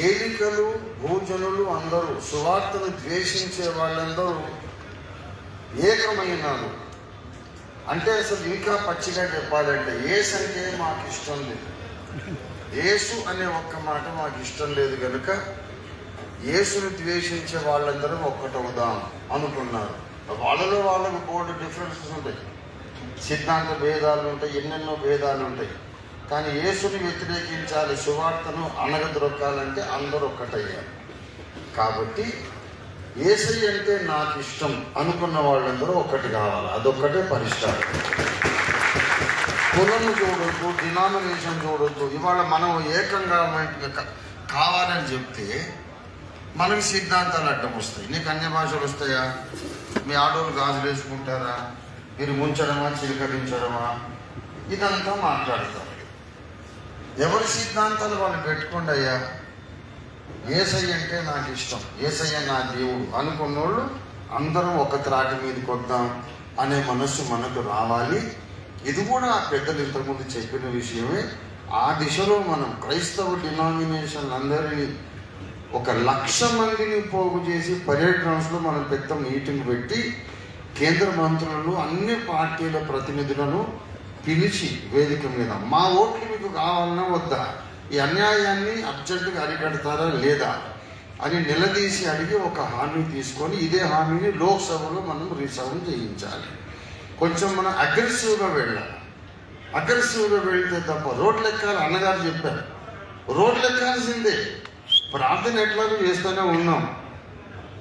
ఏలికలు భూజనులు అందరూ సువార్తను ద్వేషించే వాళ్ళందరూ ఏకమైనారు. అంటే అసలు ఇంకా పచ్చిగా చెప్పాలంటే యేసు అంటే మాకు ఇష్టం లేదు, యేసు అనే ఒక్క మాట మాకు ఇష్టం లేదు కనుక యేసుని ద్వేషించే వాళ్ళందరూ ఒక్కటవుదాం అనుకున్నారు. వాళ్ళలో వాళ్ళకు బోర్డు డిఫరెన్సెస్ ఉంటాయి, సిద్ధాంత భేదాలు ఉంటాయి, ఎన్నెన్నో భేదాలు ఉంటాయి. కానీ యేసుని వ్యతిరేకించాలి, సువార్తను అణగదొక్కాలంటే అందరూ ఒక్కటయ్యారు. కాబట్టి యేసయ్య అంటే నాకు ఇష్టం అనుకున్న వాళ్ళందరూ ఒక్కటి కావాలి. అదొక్కటే పరిష్కారం. కులం చూడొద్దు, డినామినేషన్ చూడొద్దు. ఇవాళ మనం ఏకంగా కావాలని చెప్తే మనకి సిద్ధాంతాలు అడ్డం వస్తాయి. నీకు అన్య భాషలు వస్తాయా? మీ ఆడోళ్ళు గాజులు వేసుకుంటారా? మీరు ముంచడమా చిలకరించడమా? ఇదంతా మాట్లాడతారు. ఎవరి సిద్ధాంతాలు వాళ్ళు పెట్టుకోండి అయ్యా. యేసయ్య అంటే నాకు ఇష్టం, యేసయ్య నా దేవుడు అనుకున్నోళ్ళు అందరం ఒక త్రాటి మీదకి వద్దాం అనే మనస్సు మనకు రావాలి. ఇది కూడా ఆ పెద్దలు ఇంతకుముందు చెప్పిన విషయమే. ఆ దిశలో మనం క్రైస్తవ డినామినేషన్ అందరినీ 1,00,000 మందిని పోగు చేసి పర్యటనలో మనం పెద్ద మీటింగ్ పెట్టి కేంద్ర మంత్రులను అన్ని పార్టీల ప్రతినిధులను పిలిచి వేదిక మీద మా ఓట్లు మీకు కావాలన్నా వద్దా, ఈ అన్యాయాన్ని అర్జెంటుగా అరికడతారా లేదా అని నిలదీసి అడిగి ఒక హామీ తీసుకొని ఇదే హామీని లోక్సభలో మనం రీసౌండ్ చేయించాలి. కొంచెం మనం అగ్రెసివ్గా వెళ్ళాలి. అగ్రెసివ్గా వెళ్తే తప్ప రోడ్లు ఎక్కాలి. అన్నగారు చెప్పారు, రోడ్లు ఎక్కాల్సిందే. ప్రార్థన ఎట్లాగో చేస్తూనే ఉన్నాం.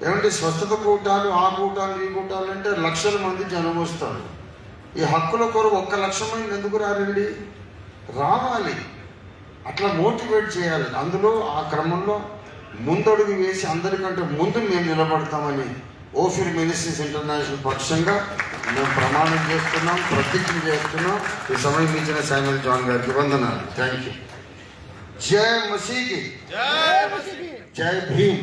ఏమంటే స్వస్థత కూటాలు, ఆ కూటాలు, ఈ కూటాలు అంటే లక్షల మంది జనం వస్తారు. ఈ హక్కుల కొరకు 1,00,000 మంది ఎందుకు రారండి? రావాలి. అట్లా మోటివేట్ చేయాలి. అందులో ఆ క్రమంలో ముందడుగు వేసి అందరికంటే ముందు మేము నిలబడతామని ఓఫిర్ మినిస్ట్రీస్ ఇంటర్నేషనల్ పక్షంగా మేము ప్రమాణం చేస్తున్నాం, ప్రతిజ్ఞ చేస్తున్నాం. ఈ సమయం ఇచ్చిన శామ్యూల్ జాన్ గారికి వందనాలు. Thank you. జై మసీకి, జై భీమ్.